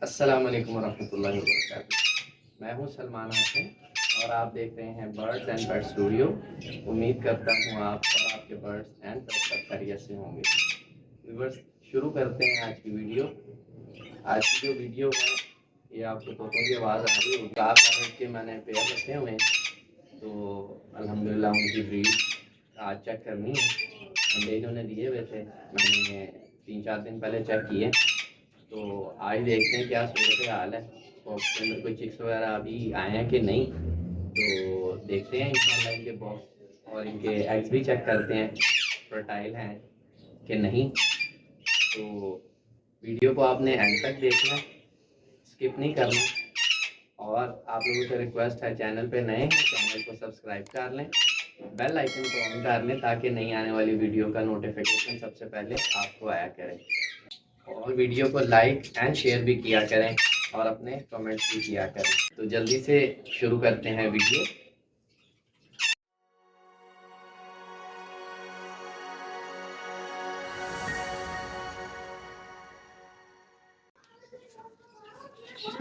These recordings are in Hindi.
अस्सलाम वालेकुम वरहमतुल्लाहि वबरकातुहू। मैं हूं सलमान आसिम और आप देख रहे हैं बर्ड्स एंड पेट स्टूडियो। उम्मीद करता हूं आप और आपके बर्ड्स एंड पेट सब खैरियत से होंगे। व्यूअर्स, शुरू करते हैं आज की वीडियो। आज की जो वीडियो है ये आपको तोतों की आवाज़ आ रही होगी। आप पैरेट के मैंने पेयर रखे हुए हैं, तो अल्हम्दुलिल्लाह उनकी ब्रीड आज चेक करनी है। अंडे इन्होंने दिए हुए थे, मैंने 3-4 दिन पहले चेक किए, तो आज देखते हैं क्या सूरत हाल है। बॉक्स के अंदर कोई चिक्स वगैरह अभी आए हैं कि नहीं, तो देखते हैं इंशाल्लाह इनके बॉक्स और इनके एग्स भी चेक करते हैं फर्टाइल हैं कि नहीं। तो वीडियो को आपने एंड तक देखना, स्किप नहीं करना। और आप लोगों से रिक्वेस्ट है, चैनल पे नए हैं चैनल को सब्सक्राइब कर लें, बेल आइकन को ऑन कर लें ताकि नई आने वाली वीडियो का नोटिफिकेशन सबसे पहले आपको आया करे। और वीडियो को लाइक एंड शेयर भी किया करें और अपने कमेंट्स भी किया करें। तो जल्दी से शुरू करते हैं वीडियो।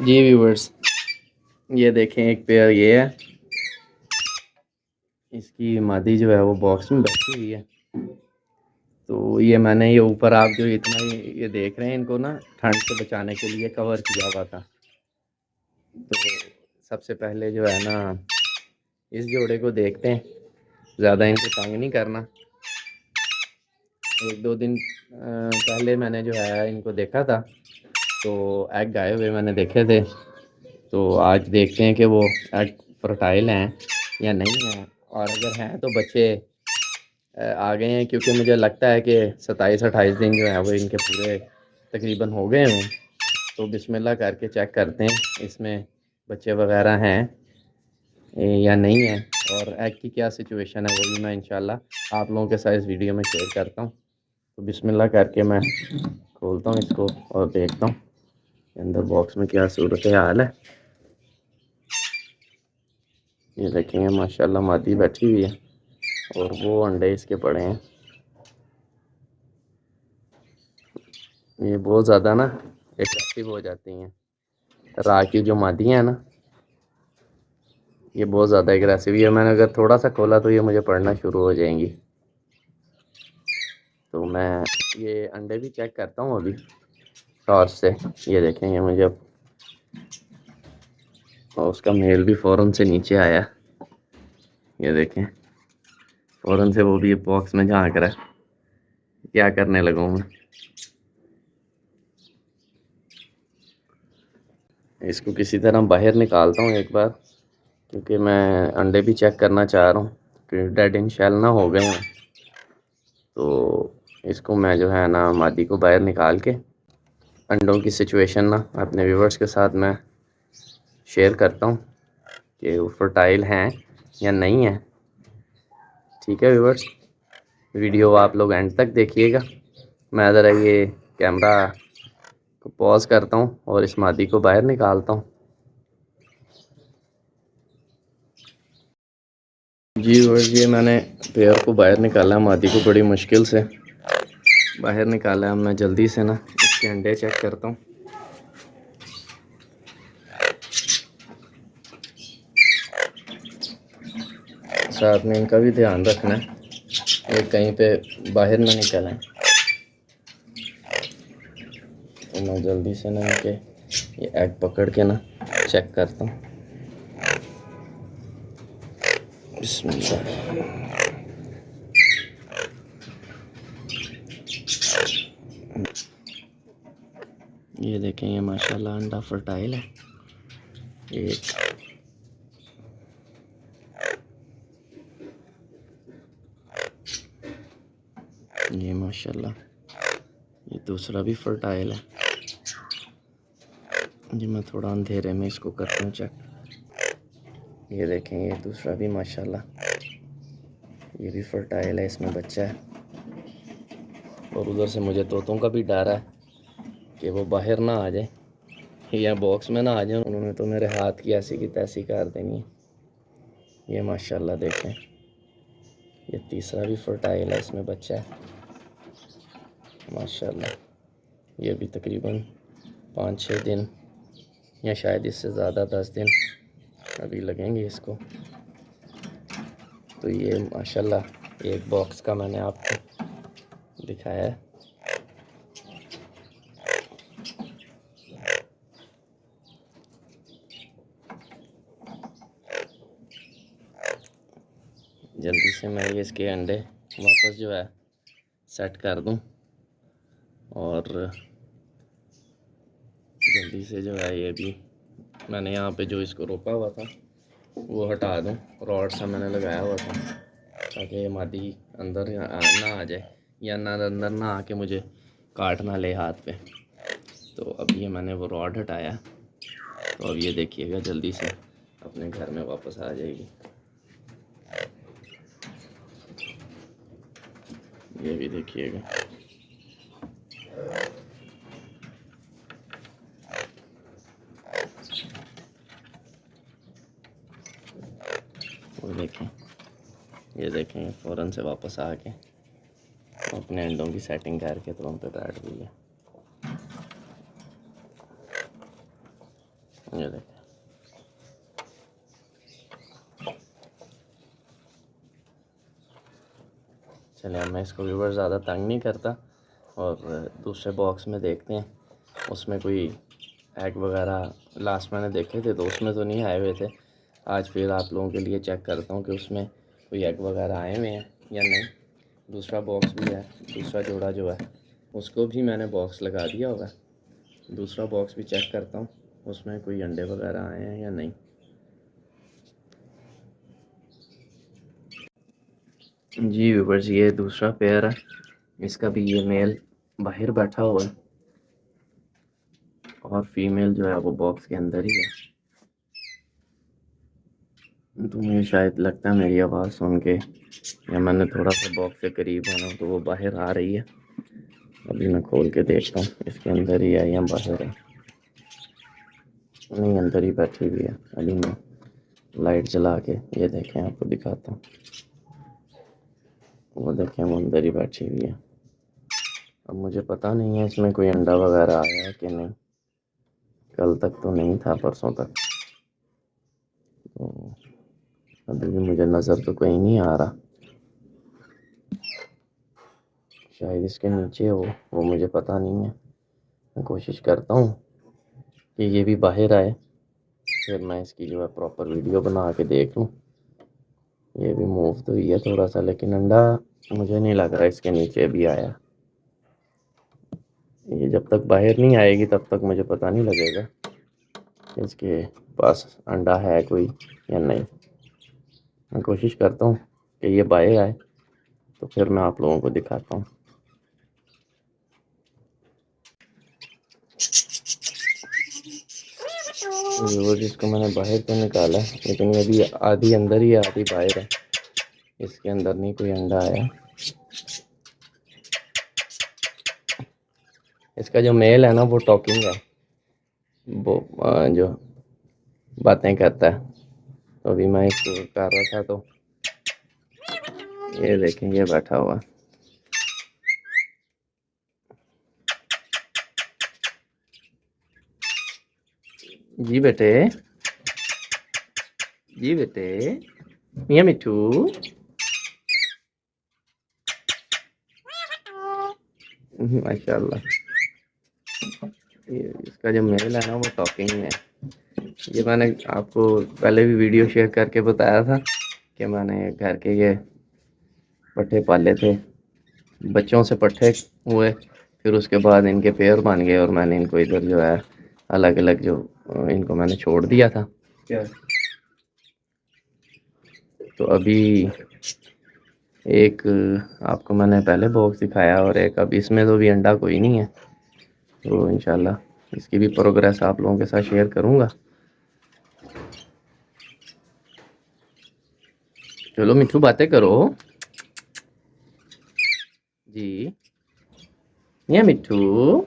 जी व्यूवर्स, ये देखें एक पेयर ये है, इसकी मादी जो है वो बॉक्स में बैठी हुई है। तो ये मैंने ये ऊपर आप जो इतना ये देख रहे हैं, इनको ना ठंड से बचाने के लिए कवर किया हुआ था। तो सबसे पहले जो है ना, इस जोड़े को देखते हैं, ज़्यादा इनको तंग नहीं करना। 1-2 दिन पहले मैंने जो है इनको देखा था, तो एग आए हुए मैंने देखे थे। तो आज देखते हैं कि वो एग फर्टाइल हैं या नहीं हैं, और अगर हैं तो बच्चे आ गए हैं, क्योंकि मुझे लगता है कि 27-28 दिन जो है वो इनके पूरे तकरीबन हो गए हैं। तो बिस्मिल्लाह करके चेक करते हैं इसमें बच्चे वगैरह हैं या नहीं है, और एग की क्या सिचुएशन है वो भी मैं इंशाल्लाह आप लोगों के साथ इस वीडियो में शेयर करता हूँ। तो बिस्मिल्लाह करके मैं खोलता हूँ इसको और देखता हूँ अंदर बॉक्स में क्या सूरत हाल है। ये देखेंगे माशाल्लाह मादी बैठी हुई है और वो अंडे इसके पड़े हैं। ये बहुत ज़्यादा ना एग्रेसिव हो जाती हैं। राह की जो मादी हैं ना, ये बहुत ज़्यादा एग्रेसिव है। मैंने अगर थोड़ा सा खोला तो ये मुझे पड़ना शुरू हो जाएंगी। तो मैं ये अंडे भी चेक करता हूँ अभी टॉर्च से। ये देखेंगे मुझे, और उसका मेल भी फ़ौरन से नीचे आया। ये देखें, फ़ौरन से वो भी बॉक्स में झांक रहा है। क्या करने लगा हूँ मैं, इसको किसी तरह बाहर निकालता हूँ एक बार, क्योंकि मैं अंडे भी चेक करना चाह रहा हूँ कि डेड इन शेल ना हो गए हैं। तो इसको मैं जो है ना मादी को बाहर निकाल के अंडों की सिचुएशन ना अपने व्यूवर्स के साथ मैं शेयर करता हूँ कि वो फर्टाइल हैं या नहीं है। ठीक है व्यूवर्स, वीडियो आप लोग एंड तक देखिएगा। मैं ज़रा ये कैमरा को पॉज करता हूँ और इस मादी को बाहर निकालता हूँ। जी व्यूवर्स, ये मैंने पेयर को बाहर निकाला, मादी को बड़ी मुश्किल से बाहर निकाला है। मैं जल्दी से ना इसके अंडे चेक करता हूँ। साथ में इनका भी ध्यान रखना है, ये कहीं पे बाहर ना निकलें। तो मैं जल्दी से ना इनके ये एग पकड़ के ना चेक करता हूँ। बिस्मिल्लाह। ये देखें, ये माशाल्लाह अंडा फर्टाइल है। एक ये माशाल्लाह, ये दूसरा भी फर्टाइल है। जी मैं थोड़ा अंधेरे में इसको करता हूँ चेक। ये देखें, ये दूसरा भी माशाल्लाह, ये भी फर्टाइल है, इसमें बच्चा है। और उधर से मुझे तोतों का भी डर है कि वो बाहर ना आ जाए या बॉक्स में ना आ जाए। उन्होंने तो मेरे हाथ की ऐसी की तैसी कर देनी है। ये माशाल्लाह देखें, ये तीसरा भी फर्टाइल है, इसमें बच्चा है माशाल्लाह। ये भी तकरीबन 5-6 दिन या शायद इससे ज़्यादा 10 दिन अभी लगेंगे इसको। तो ये माशाल्लाह एक बॉक्स का मैंने आपको दिखाया है। जल्दी से मैं ये इसके अंडे वापस जो है सेट कर दूं और जल्दी से जो है ये भी मैंने यहाँ पे जो इसको रोका हुआ था वो हटा दूं। रॉड सा मैंने लगाया हुआ था ताकि ये मादी अंदर ना आ जाए या ना अंदर ना आके मुझे काट ना ले हाथ पे। तो अब ये मैंने वो रॉड हटाया। तो अब ये देखिएगा जल्दी से अपने घर में वापस आ जाएगी। ये भी देखिएगा। वो देखें, ये देखें फ़ौरन से वापस आके अपने अंडों की सेटिंग करके तुरंत बैठ गई है। ये देखें। चलिए अब मैं इसको व्यूअर ज़्यादा तंग नहीं करता और दूसरे बॉक्स में देखते हैं उसमें कोई एग वगैरह लास्ट मैंने देखे थे तो उसमें तो नहीं आए हुए थे। आज फिर आप लोगों के लिए चेक करता हूँ कि उसमें कोई एग वगैरह आए हुए हैं या नहीं। दूसरा बॉक्स भी है, दूसरा जोड़ा जो है उसको भी मैंने बॉक्स लगा दिया होगा। दूसरा बॉक्स भी चेक करता हूँ उसमें कोई अंडे वगैरह आए हैं या नहीं। जी व्यूअर्स, ये दूसरा पेयर है, इसका भी ये मेल बाहर बैठा हुआ है और फीमेल जो है वो बॉक्स के अंदर ही है। तो मुझे शायद लगता है मेरी आवाज़ सुन के या मैंने थोड़ा सा बॉक्स से करीब आना तो वो बाहर आ रही है। अभी मैं खोल के देखता हूँ इसके अंदर ही है या बाहर है। नहीं, अंदर ही बैठी हुई है। अभी मैं लाइट जला के ये देखें आपको दिखाता हूँ। वो देखें वो अंदर ही बैठी हुई है। अब मुझे पता नहीं है इसमें कोई अंडा वगैरह आया है कि नहीं। कल तक तो नहीं था, परसों तक। तो अभी भी मुझे नज़र तो कहीं नहीं आ रहा। शायद इसके नीचे हो, वो मुझे पता नहीं है। मैं कोशिश करता हूँ कि ये भी बाहर आए, फिर मैं इसकी जो है प्रॉपर वीडियो बना के देख लूँ। ये भी मूव तो ही है थोड़ा सा, लेकिन अंडा मुझे नहीं लग रहा इसके नीचे भी आया। ये जब तक बाहर नहीं आएगी तब तक मुझे पता नहीं लगेगा कि इसके पास अंडा है कोई या नहीं। मैं कोशिश करता हूँ कि ये बाहर आए तो फिर मैं आप लोगों को दिखाता हूँ। व्यूअर्स, इसको मैंने बाहर तो निकाला है लेकिन ये भी आधी अंदर ही आधी बाहर है। इसके अंदर नहीं कोई अंडा आया। इसका जो मेल है ना वो टॉकिंग है, वो जो बातें करता है। तो अभी मैं इसको कर रहा था तो ये देखें ये बैठा हुआ। जी बेटे, जी बेटे, मियाँ मिठू। माशाल्लाह, ये इसका जो मेल है ना वो टॉकिंग में है। ये मैंने आपको पहले भी वीडियो शेयर करके बताया था कि मैंने घर के ये पट्ठे पाले थे, बच्चों से पट्ठे हुए, फिर उसके बाद इनके पेयर बन गए और मैंने इनको इधर जो है अलग अलग जो इनको मैंने छोड़ दिया था। क्या तो अभी एक आपको मैंने पहले बॉक्स दिखाया और एक अब इसमें तो भी अंडा कोई नहीं है। तो इंशाल्लाह इसकी भी प्रोग्रेस आप लोगों के साथ शेयर करूँगा। चलो मिठू बातें करो जी। मियाँ मिठू,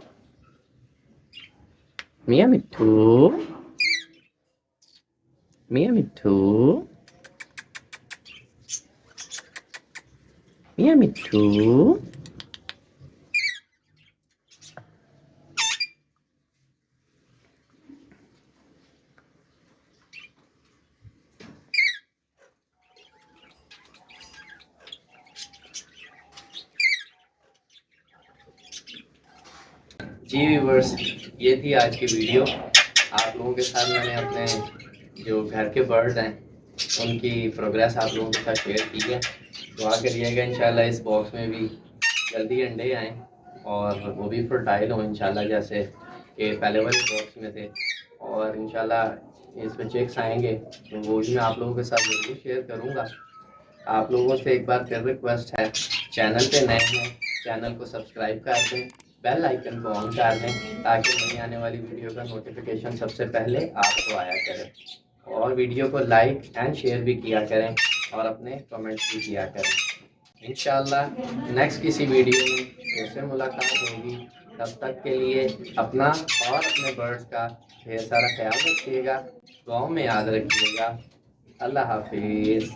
मियाँ मिठू, मियाँ मिठू, मियाँ मिठू। जी व्यूवर्स, ये थी आज की वीडियो। आप लोगों के साथ मैंने अपने जो घर के बर्ड्स हैं उनकी प्रोग्रेस आप लोगों के साथ शेयर की है। दुआ करिएगा इंशाल्लाह इस बॉक्स में भी जल्दी अंडे आएँ और वो भी फर्टाइल हों इंशाल्लाह, जैसे कि पहले वाले बॉक्स में थे। और इंशाल्लाह इसमें चिक्स आएंगे तो वो भी मैं आप लोगों के साथ ज़रूर शेयर करूँगा। आप लोगों से एक बार फिर रिक्वेस्ट है, चैनल पे नए हैं चैनल को सब्सक्राइब कर दें, बेल आइकन को ऑन कर दें ताकि नई आने वाली वीडियो का नोटिफिकेशन सबसे पहले आपको आया करे। और वीडियो को लाइक एंड शेयर भी किया करें और अपने कमेंट्स भी किया करें। इंशाल्लाह नेक्स्ट किसी वीडियो में फिर से मुलाकात होगी। तब तक के लिए अपना और अपने बर्ड्स का ढेर सारा ख्याल रखिएगा, दुआओं में याद रखिएगा। अल्लाह हाफिज़।